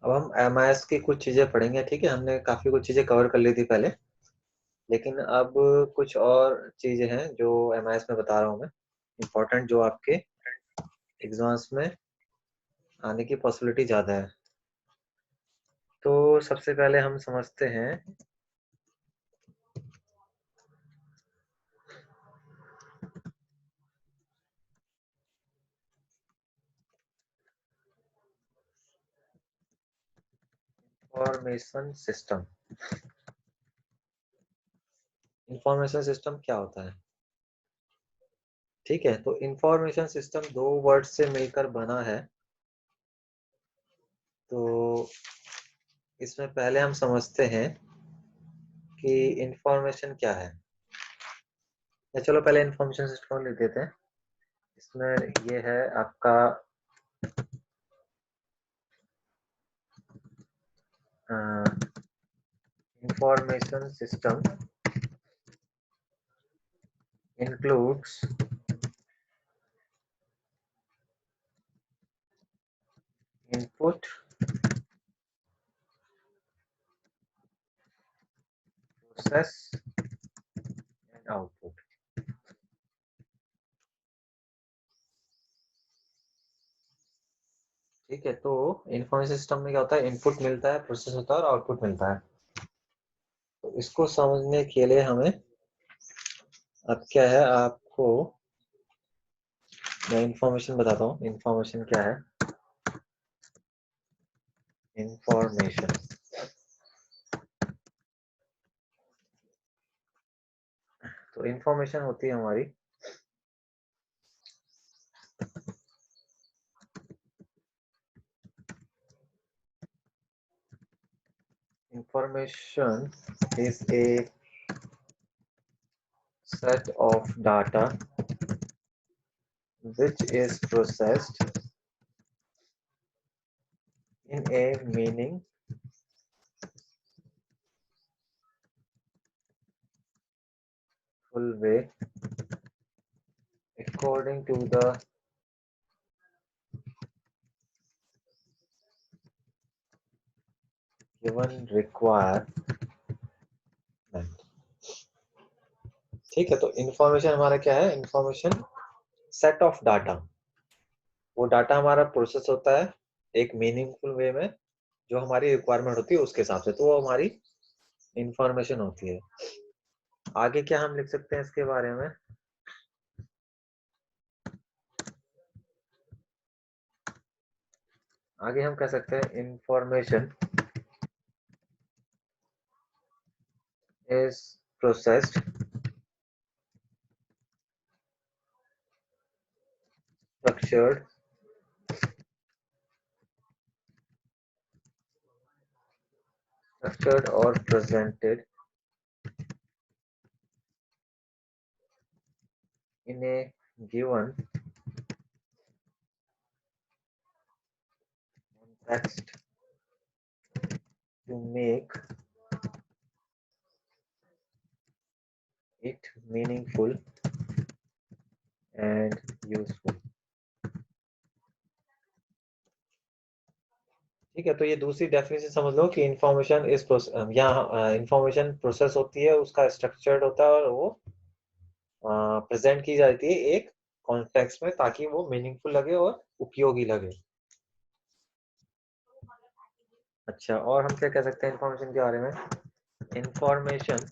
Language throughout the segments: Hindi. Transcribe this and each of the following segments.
अब हम एमआईएस की कुछ चीजें पढ़ेंगे, ठीक है। हमने काफी कुछ चीजें कवर कर ली थी पहले, लेकिन अब कुछ और चीजें हैं जो एमआईएस में बता रहा हूँ मैं, इम्पोर्टेंट, जो आपके एग्जाम्स में आने की पॉसिबिलिटी ज्यादा है। तो सबसे पहले हम समझते हैं इंफॉर्मेशन सिस्टम। इंफॉर्मेशन सिस्टम क्या होता है? ठीक है, तो इंफॉर्मेशन सिस्टम दो वर्ड से मिलकर बना है। तो इसमें पहले हम समझते हैं कि इंफॉर्मेशन क्या है। या चलो पहले इंफॉर्मेशन सिस्टम लिख देते हैं। इसमें ये है आपका information system includes input, process and output। ठीक है, तो इंफॉर्मेशन सिस्टम में क्या होता है? इनपुट मिलता है, प्रोसेस होता है और आउटपुट मिलता है। तो इसको समझने के लिए हमें अब क्या है, आपको मैं इंफॉर्मेशन बताता हूँ। इंफॉर्मेशन क्या है? इंफॉर्मेशन, तो इंफॉर्मेशन होती है हमारी information is a set of data which is processed in a meaningful way according to the given requirement। ठीक है, तो इंफॉर्मेशन हमारा क्या है? Information set of data. वो डाटा हमारा प्रोसेस होता है एक मीनिंगफुल वे में, जो हमारी रिक्वायरमेंट होती है उसके हिसाब से, तो वो हमारी इंफॉर्मेशन होती है। आगे क्या हम लिख सकते हैं इसके बारे में? आगे हम कह सकते हैं information is processed, structured, or presented in a given context to make it meaningful and useful। ठीक है, तो ये दूसरी डेफिनेशन समझ लो कि इंफॉर्मेशन इज यहाँ इंफॉर्मेशन प्रोसेस होती है, उसका स्ट्रक्चर्ड होता है और वो प्रेजेंट की जाती है एक कॉन्टेक्स्ट में, ताकि वो मीनिंगफुल लगे और उपयोगी लगे। अच्छा, और हम क्या कह सकते हैं इंफॉर्मेशन के बारे में? Information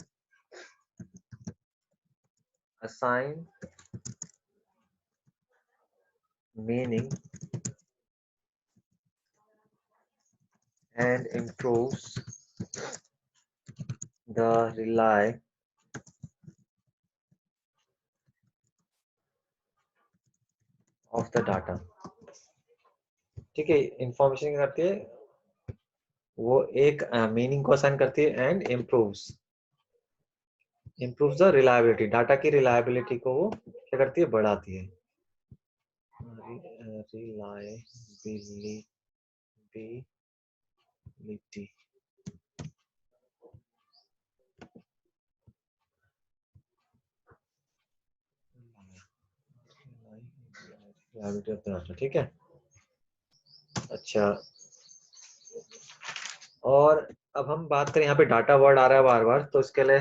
assign meaning and improves the rely of the data। ठीक है, इंफॉर्मेशन क्या करती है? वो एक मीनिंग को असाइन करती है and improves the reliability, data की रिलायबिलिटी को वो क्या करती है? बढ़ाती है। रिलायबिलिटी, ठीक है। अच्छा, और अब हम बात करें, यहाँ पे डाटा वर्ड आ रहा है बार बार, तो इसके लिए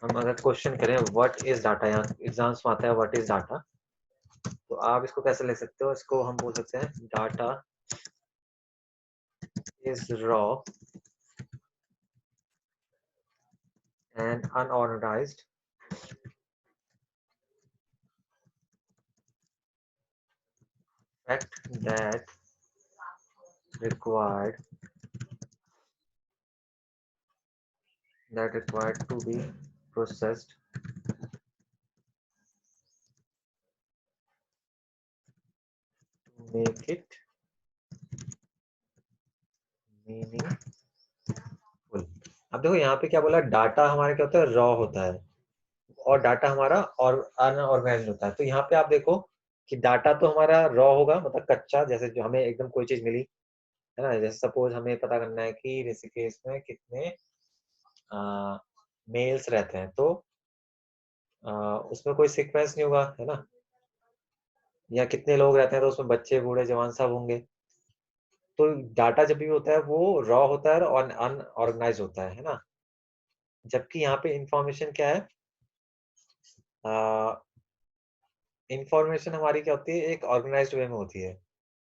हम अगर क्वेश्चन करें व्हाट इज डाटा, यहाँ एग्जाम्स में आता है व्हाट इज डाटा, तो आप इसको कैसे ले सकते हो, इसको हम बोल सकते हैं data is raw and unorganised fact required that required to be processed to make it meaningful। अब देखो यहाँ पे क्या बोला, डाटा हमारे क्या होता है, रॉ होता है, और डाटा हमारा और अनऑर्गेनाइज्ड होता है। तो यहाँ पे आप देखो कि डाटा तो हमारा रॉ होगा, मतलब कच्चा, जैसे जो हमें एकदम कोई चीज मिली है ना, जैसे सपोज हमें पता करना है कि ऋषिकेश में कितने मेल्स रहते हैं, तो उसमें कोई सीक्वेंस नहीं होगा है ना, या कितने लोग रहते हैं तो उसमें बच्चे बूढ़े जवान सब होंगे। तो डाटा जब भी होता है वो रॉ होता है और अनऑर्गेनाइज होता है ना। जबकि यहाँ पे इंफॉर्मेशन क्या है, इंफॉर्मेशन हमारी क्या होती है, एक ऑर्गेनाइज्ड वे में होती है।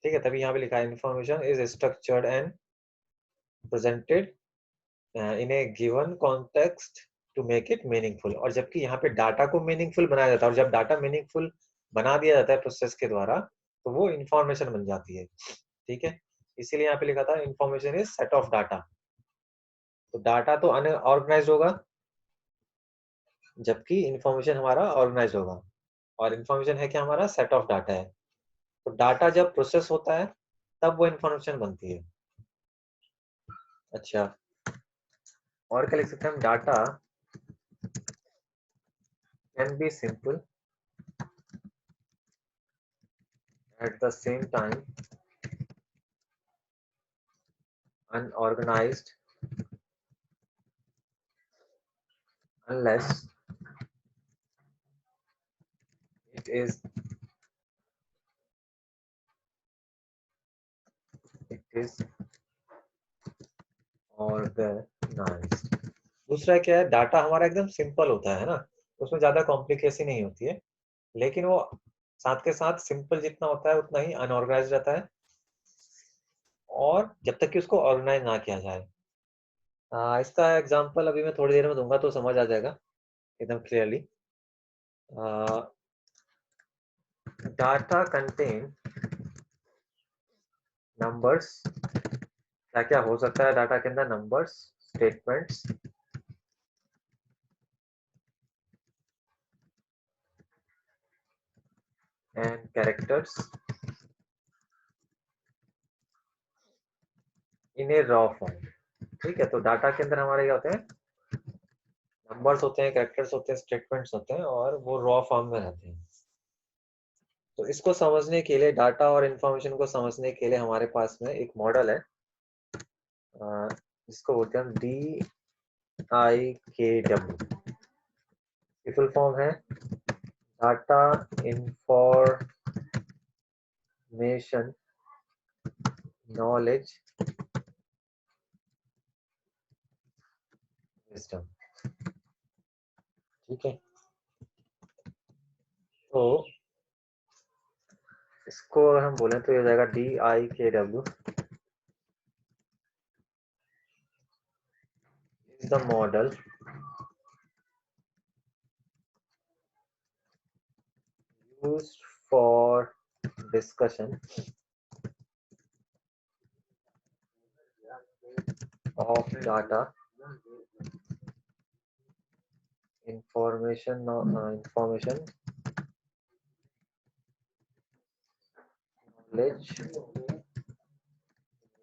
ठीक है, तभी यहाँ पे लिखा है information is structured and presented in a given context to make it meaningful. और जबकि यहाँ पे डाटा को मीनिंगफुल बनाया जाता है, और जब डाटा मीनिंगफुल बना दिया जाता है प्रोसेस के द्वारा, तो वो इंफॉर्मेशन बन जाती है। ठीक है, इसीलिए यहाँ पे लिखा था information is set of data. तो डाटा तो अनऑर्गेनाइज होगा, जबकि इंफॉर्मेशन हमारा ऑर्गेनाइज होगा। और इंफॉर्मेशन है क्या, हमारा सेट ऑफ डाटा है। तो डाटा जब प्रोसेस होता है तब वो इंफॉर्मेशन बनती है। अच्छा, और क्या लिख सकते हैं हम, data can be simple at the same time unorganized unless it is organized। दूसरा क्या है, डाटा हमारा एकदम सिंपल होता है ना, उसमें ज्यादा कॉम्प्लिकेशन नहीं होती है, लेकिन वो साथ के साथ सिंपल जितना होता है उतना ही अनऑर्गेनाइज रहता है, और जब तक कि उसको ऑर्गेनाइज ना किया जाए। इसका एग्जांपल अभी मैं थोड़ी देर में दूंगा तो समझ आ जाएगा एकदम क्लियरली। डाटा कंटेन नंबर्स, क्या क्या हो सकता है डाटा के अंदर, numbers, statements and characters in A raw form. ठीक है, तो डाटा के अंदर हमारे क्या होते हैं, नंबर्स होते हैं, कैरेक्टर्स होते हैं, स्टेटमेंट्स होते हैं, और वो रॉ फॉर्म में रहते हैं। तो इसको समझने के लिए, डाटा और इंफॉर्मेशन को समझने के लिए हमारे पास में एक मॉडल है, जिसको बोलते हैं DIKW। फुल फॉर्म है डाटा इंफॉर्मेशन नॉलेज सिस्टम। ठीक है, तो इसको अगर हम बोलें तो ये हो जाएगा DIKW is the model used for discussion of data information knowledge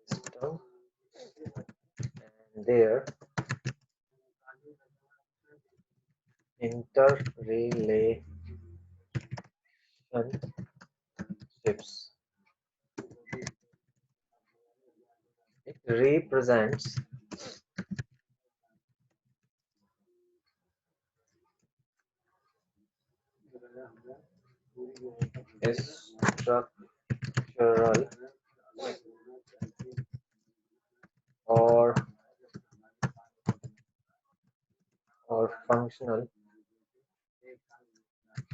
system and their interrelationships। It represents structural or functional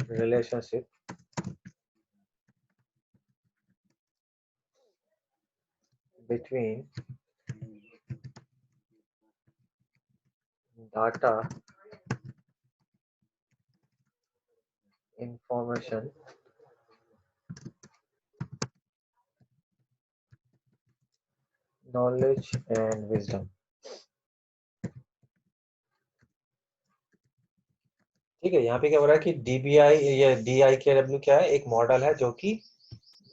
relationship between data, information, knowledge and wisdom। ठीक है, यहाँ पे क्या हो रहा है कि DBI या DIKW क्या है, एक मॉडल है जो कि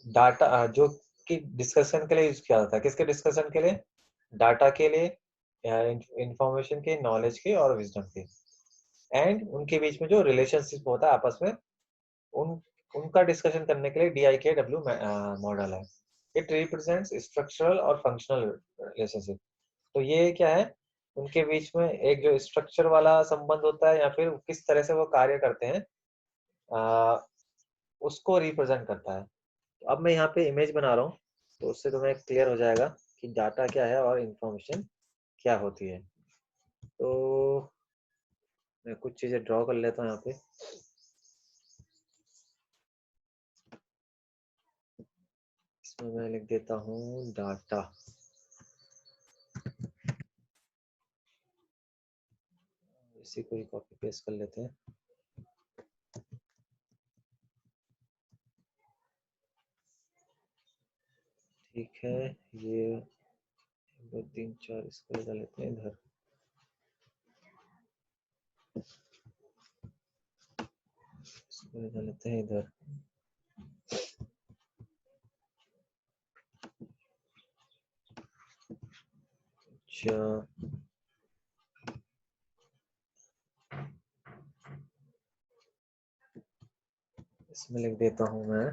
डाटा जो कि डिस्कशन के लिए यूज किया जाता है। किसके डिस्कशन के लिए? डाटा के लिए, इंफॉर्मेशन के, नॉलेज के और विजडम के, एंड उनके बीच में जो रिलेशनशिप होता है आपस में, उन उनका डिस्कशन करने के लिए DIKW मॉडल है। इट रिप्रेजेंट्स स्ट्रक्चरल और फंक्शनल रिलेशनशिप। तो ये क्या है, उनके बीच में एक जो स्ट्रक्चर वाला संबंध होता है या फिर किस तरह से वो कार्य करते हैं, आ, उसको रिप्रेजेंट करता है। तो अब मैं यहाँ पे इमेज बना रहा हूँ, तो उससे तुम्हें क्लियर हो जाएगा कि डाटा क्या है और इंफॉर्मेशन क्या होती है। तो मैं कुछ चीजें ड्रॉ कर लेता हूँ यहाँ पे। इसमें मैं लिख देता हूँ डाटा। इसी को ही कॉपी पेस्ट कर लेते हैं। ठीक है, ये 1 2 3 4 इसको लगा लेते हैं इधर। इसको लगा लेते हैं इधर। अच्छा, इसमें लिख देता हूँ मैं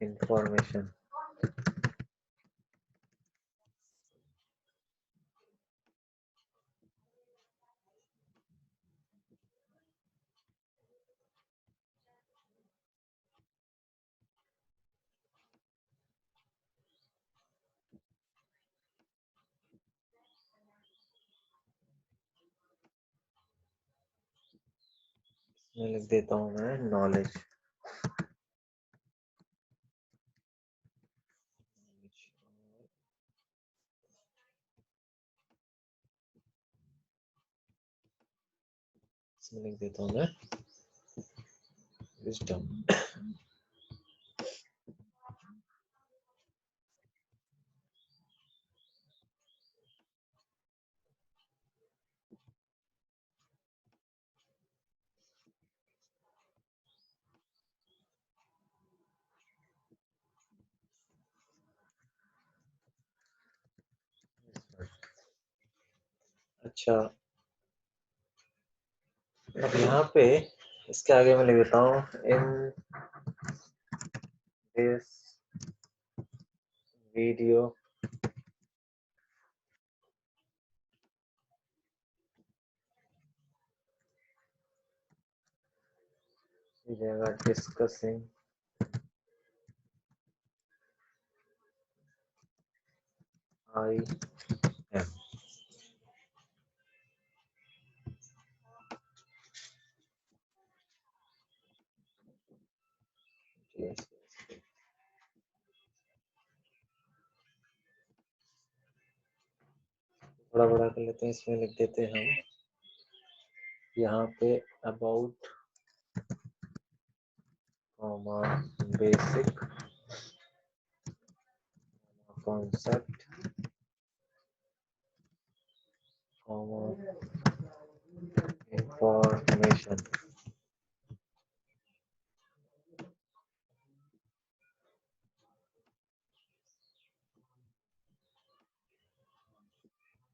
इंफॉर्मेशन। इसमें लिख देता हूँ मैं नॉलेज। इसमें लिख देता हूँ मैं विजडम। अच्छा, अब यहाँ पे इसके आगे मैं लिख देता हूँ in this video discussing I am. थोड़ा बड़ा कर लेते हैं, इसमें लिख देते हैं हम यहाँ पे अबाउट बेसिक कॉन्सेप्ट इंफॉर्मेशन।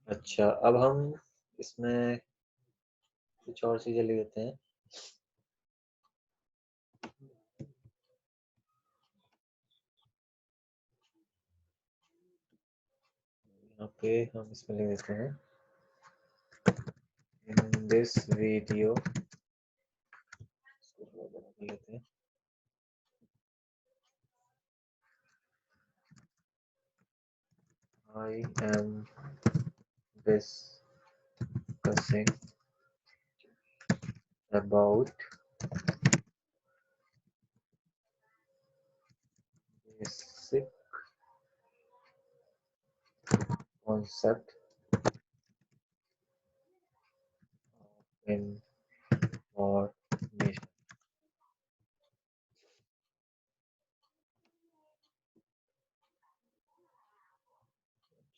अच्छा, अब हम इसमें कुछ और चीजें लिख देते हैं। यहाँ पे हम इसमें लिख देते हैं इन दिस वीडियो, इसको थोड़ा बड़ा कर लेते हैं। I am discussing about basic concept information।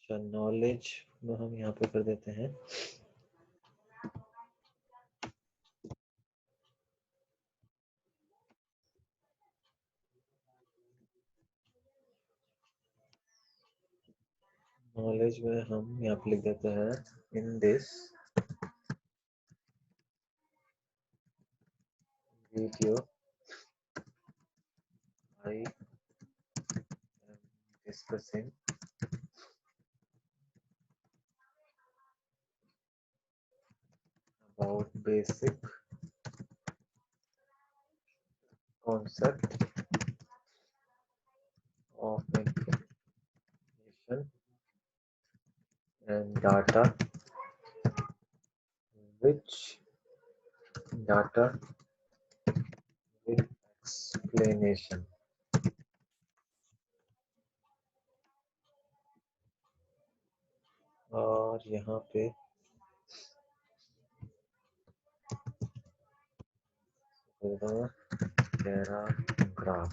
अच्छा, नॉलेज में हम यहाँ पे कर देते हैं नॉलेज में हम यहाँ पे लिख देते हैं in this video I am discussing about basic concept of information and data which data with explanation। और यहाँ पे पैराग्राफ।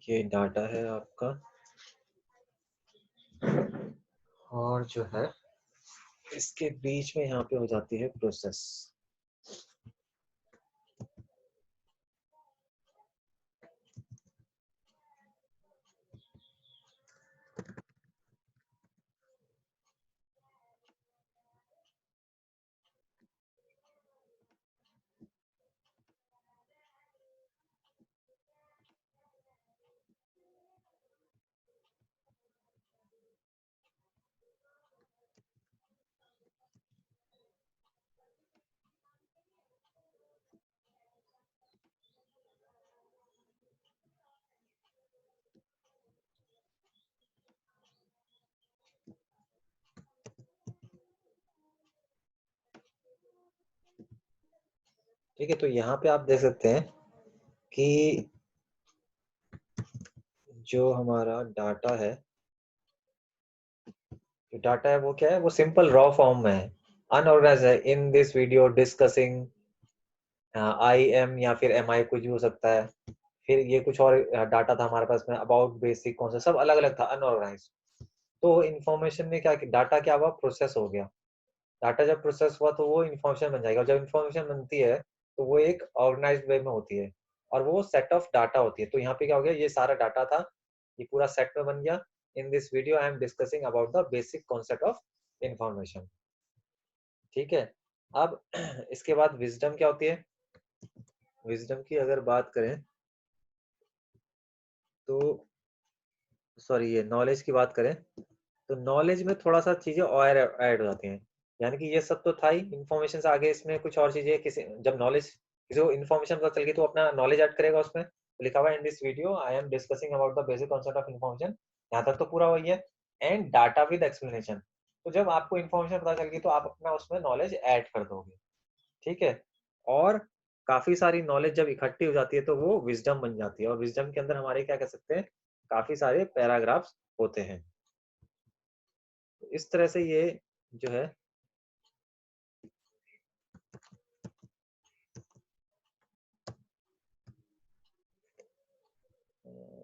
ये डाटा है आपका, और जो है इसके बीच में यहाँ पे हो जाती है प्रोसेस। ठीक है, तो यहाँ पे आप देख सकते हैं कि जो हमारा डाटा है, जो डाटा है वो क्या है, वो सिंपल रॉ फॉर्म में है, अनऑर्गेनाइज्ड है। In this video discussing I am या फिर एम आई कुछ भी हो सकता है। फिर ये कुछ और डाटा था हमारे पास में अबाउट बेसिक कौन सा, सब अलग अलग था, अनऑर्गेनाइज्ड। तो इन्फॉर्मेशन में क्या, डाटा क्या हुआ, प्रोसेस हो गया। डाटा जब प्रोसेस हुआ तो वो इन्फॉर्मेशन बन जाएगा। जब इन्फॉर्मेशन बनती है तो वो एक ऑर्गेनाइज्ड वे में होती है और वो सेट ऑफ डाटा होती है। तो यहाँ पे क्या हो गया, ये सारा डाटा था, ये पूरा सेट में बन गया। In this video I am discussing about the basic concept of information. ठीक है, अब इसके बाद विजडम क्या होती है। विजडम की अगर बात करें तो, सॉरी, ये नॉलेज की बात करें तो नॉलेज में थोड़ा सा चीजें और ऐड हो जाती हैं। यानी कि ये सब तो था ही, इन्फॉर्मेशन से आगे इसमें कुछ और चीजें, किसी जब नॉलेज, किसी को इन्फॉर्मेशन पता चल गई तो अपना नॉलेज ऐड करेगा उसमें। तो लिखा हुआ है in this video I am discussing about the basic concept of information, यहाँ तक तो पूरा वही है। एंड डाटा विद एक्सप्लेनेशन, तो जब आपको इन्फॉर्मेशन पता चल गई तो आप अपना उसमें नॉलेज ऐड कर दोगे। ठीक है, और काफी सारी नॉलेज जब इकट्ठी हो जाती है तो वो विजडम बन जाती है, और विजडम के अंदर हमारे क्या कह सकते हैं, काफी सारे पैराग्राफ्स होते हैं। तो इस तरह से ये जो है,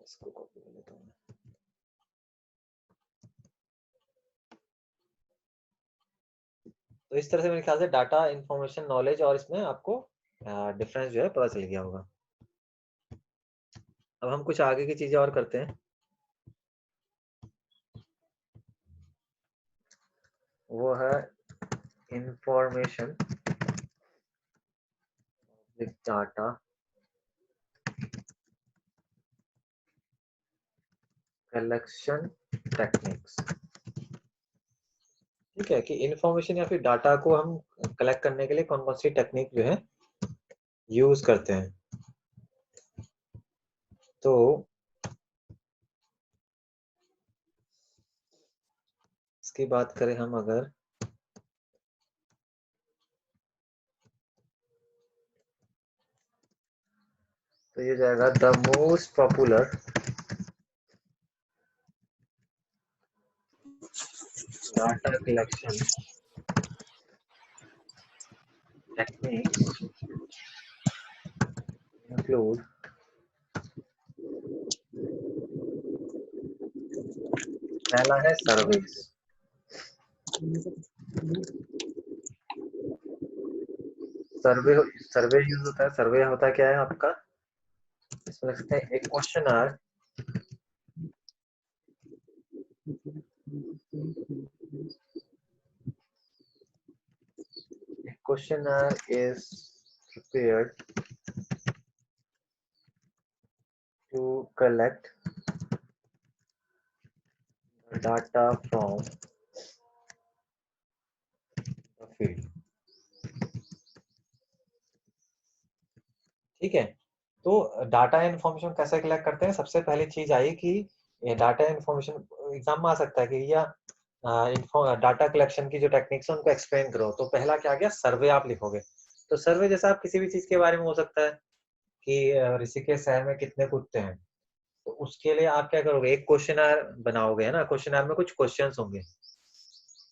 इसको कॉपी कर लेता हूँ। तो इस तरह से मेरे ख्याल से डाटा, इंफॉर्मेशन, नॉलेज और इसमें आपको डिफरेंस जो है पता चल गया होगा। अब हम कुछ आगे की चीजें और करते हैं। वो है information with data collection techniques. ठीक है, कि इंफॉर्मेशन या फिर डाटा को हम कलेक्ट करने के लिए कौन कौन सी टेक्निक जो है यूज करते हैं। तो इसकी बात करें हम अगर, तो ये जाएगा the most popular data collection techniques include, पहला है सर्वेस। सर्वे सर्वे यूज होता है। सर्वे होता क्या है आपका, इसमें लिखते हैं एक questionnaire, questionnaire is prepared to collect the data from the field। ठीक है, तो डाटा इन्फॉर्मेशन कैसे कलेक्ट करते हैं। सबसे पहली चीज आई कि ये डाटा इन्फॉर्मेशन एग्जाम में आ सकता है कि या डाटा कलेक्शन की जो टेक्निक्स है उनको एक्सप्लेन करो। तो पहला क्या आ गया, सर्वे आप लिखोगे। तो सर्वे जैसा आप किसी भी चीज के बारे में हो सकता है कि ऋषिकेश शहर में कितने कुत्ते हैं, तो उसके लिए आप क्या करोगे, एक क्वेश्चनर बनाओगे, है ना। क्वेश्चनर में कुछ क्वेश्चंस होंगे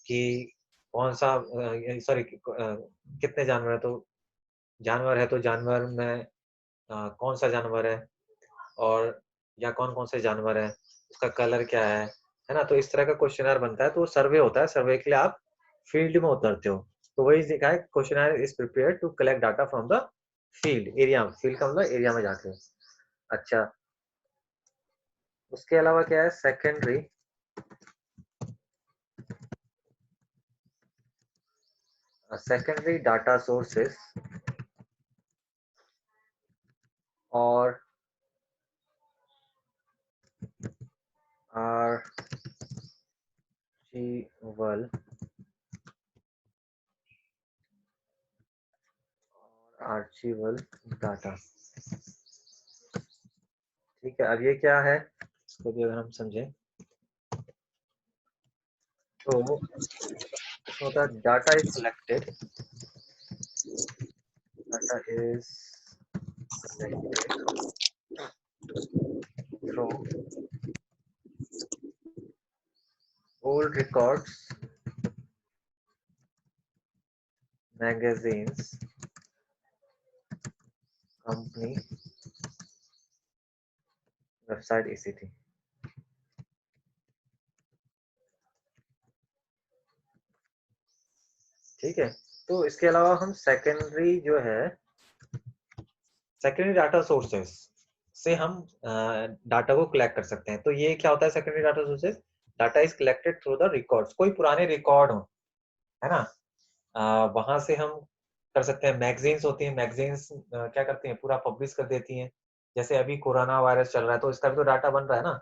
कि कौन सा, सॉरी, कितने जानवर है, तो जानवर है तो जानवर में कौन सा जानवर है, और या कौन कौन से जानवर है, उसका कलर क्या है ना। तो इस तरह का क्वेश्चनर बनता है। तो सर्वे होता है, सर्वे के लिए आप फील्ड में उतरते हो। तो वही लिखा है, questionnaire is prepare to collect data from the field area. Field का मतलब एरिया में जाके। अच्छा, उसके अलावा क्या है, सेकेंडरी डाटा सोर्सेस और archival archival डाटा। ठीक है, अब ये क्या है, इसको भी अगर हम समझें तो होता है data is collected, data is collected through old records, magazines, company website etc। ठीक है, तो इसके अलावा हम सेकेंडरी जो है, सेकेंडरी डाटा सोर्सेस से हम डाटा को कलेक्ट कर सकते हैं। तो ये क्या होता है, secondary data sources, data is collected through the records. कोई पुराने रिकॉर्ड हो, है ना, वहां से हम कर सकते हैं। मैगजीन्स होती हैं, मैगजीन्स क्या करती हैं, पूरा पब्लिश कर देती हैं। जैसे अभी कोरोना वायरस चल रहा है तो इसका भी तो डाटा बन रहा है ना,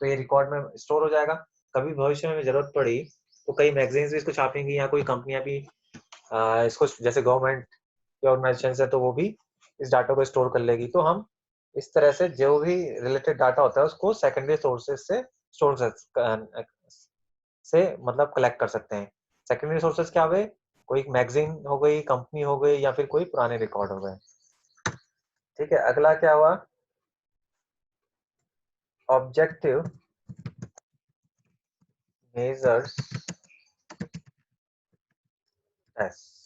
तो ये रिकॉर्ड में स्टोर हो जाएगा। कभी भविष्य में जरूरत पड़ी तो कई मैगजीन्स भी इसको छापेंगी, या कोई कंपनियां भी इसको, जैसे गवर्नमेंट की ऑर्गेनाइजेशन है तो वो भी इस डाटा को स्टोर कर लेगी। तो हम इस तरह से जो भी रिलेटेड डाटा होता है उसको सेकेंडरी सोर्सेज से स्टोर से मतलब कलेक्ट कर सकते हैं। सेकेंडरी सोर्सेज क्या हुए, कोई मैगजीन हो गई, कंपनी हो गई, या फिर कोई पुराने रिकॉर्ड हो गए। ठीक है, अगला क्या हुआ, ऑब्जेक्टिव मेजर्स टेस्ट।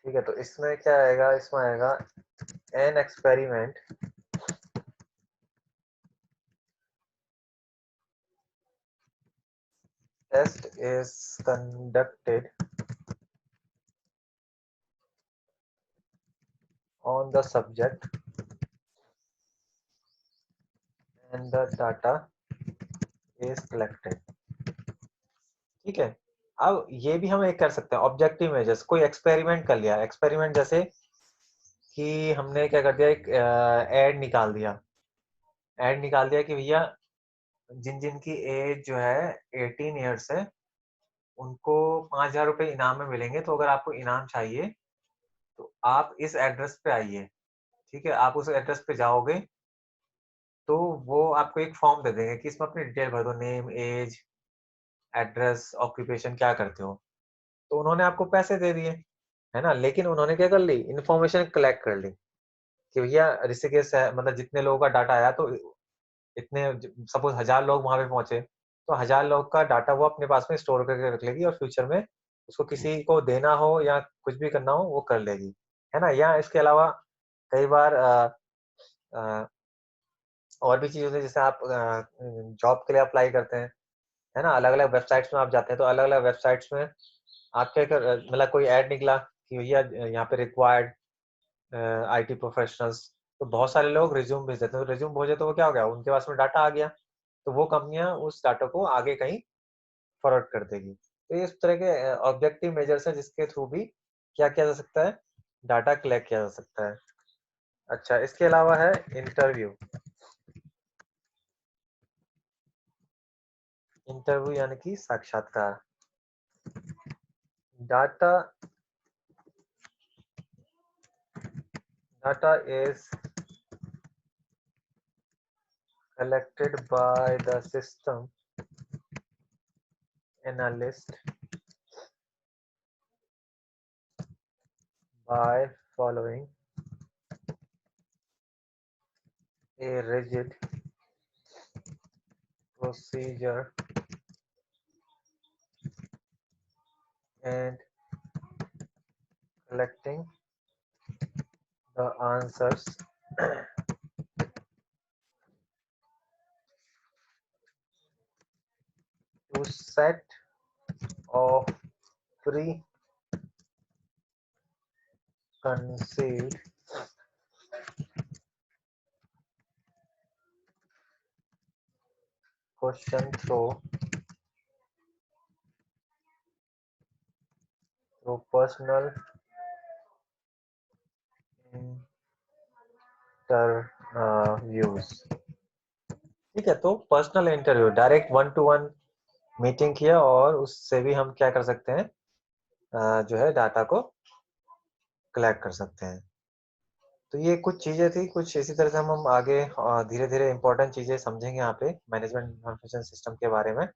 ठीक है, तो इसमें क्या आएगा, इसमें आएगा an experiment test is conducted on the subject and the data is collected। ठीक है, अब ये भी हम एक कर सकते हैं ऑब्जेक्टिव मेजर्स। कोई एक्सपेरिमेंट कर लिया, एक्सपेरिमेंट जैसे कि हमने क्या कर दिया, एक एड निकाल दिया, एड निकाल दिया कि भैया जिन की एज जो है 18 ईयर्स है, उनको 5,000 रुपए इनाम में मिलेंगे। तो अगर आपको इनाम चाहिए, तो आप इस एड्रेस पे आइए, ठीक है? आप उस एड्रेस पे जाओगे, तो वो आपको एक फॉर्म दे देंगे कि इसमें अपनी डिटेल भर दो, नेम, एज, एड्रेस, ऑक्यूपेशन क्या करते हो? तो उन्होंने आपको पैसे दे दिए, है ना? लेकिन उन्होंने क्या कर ली, इन्फॉर्मेशन कलेक्ट कर ली कि भैया ऋषिकेश है, मतलब जितने लोगों का डाटा आया, तो इतने ज सपोज़ 1000 लोग वहाँ पे पहुँचे, तो 1000 लोग का डाटा वो अपने पास में स्टोर करके रख लेगी और फ्यूचर में उसको किसी को देना हो या कुछ भी करना हो, वो कर लेगी, है ना? या इसके अलावा कई बार अ, और भी चीज़ होती है, जैसे आप जॉब के लिए अप्लाई करते हैं, है ना? अलग-अलग वेबसाइट्स में आप जाते हैं, तो अलग-अलग वेबसाइट्स में आप क्या मतलब कोई ऐड निकला कि भैया यहाँ पे रिक्वायर्ड आईटी प्रोफेशनल्स, तो बहुत सारे लोग रिज़्यूम भेज देते हैं। तो रिज़्यूम भेजे तो वो क्या हो गया, उनके पास में डाटा आ गया, तो वो कंपनियाँ उस डाटा को आगे कहीं फॉरवर्ड कर देगी। तो ये इस तरह के ऑब्जेक्टिव मेजर्स हैं जिसके थ्रू भी क्या किया जा सकता है, डाटा कलेक्ट किया जा सकता है। अच्छा, इसके अलावा है इंटरव्यू। इंटरव्यू यानी कि साक्षात्कार। Data data is collected by the system analyst by following a rigid procedure and collecting the answers to set of preconceived question through personal interviews। ठीक है, तो personal interview, direct one two one meeting किया और उससे भी हम क्या कर सकते हैं, जो है डाटा को कलेक्ट कर सकते हैं। तो ये कुछ चीज़ें थी, कुछ इसी तरह से हम आगे धीरे-धीरे इम्पोर्टेंट चीज़ें समझेंगे यहाँ पे मैनेजमेट इन्फॉर्मेशन सिस्टम के बारे में।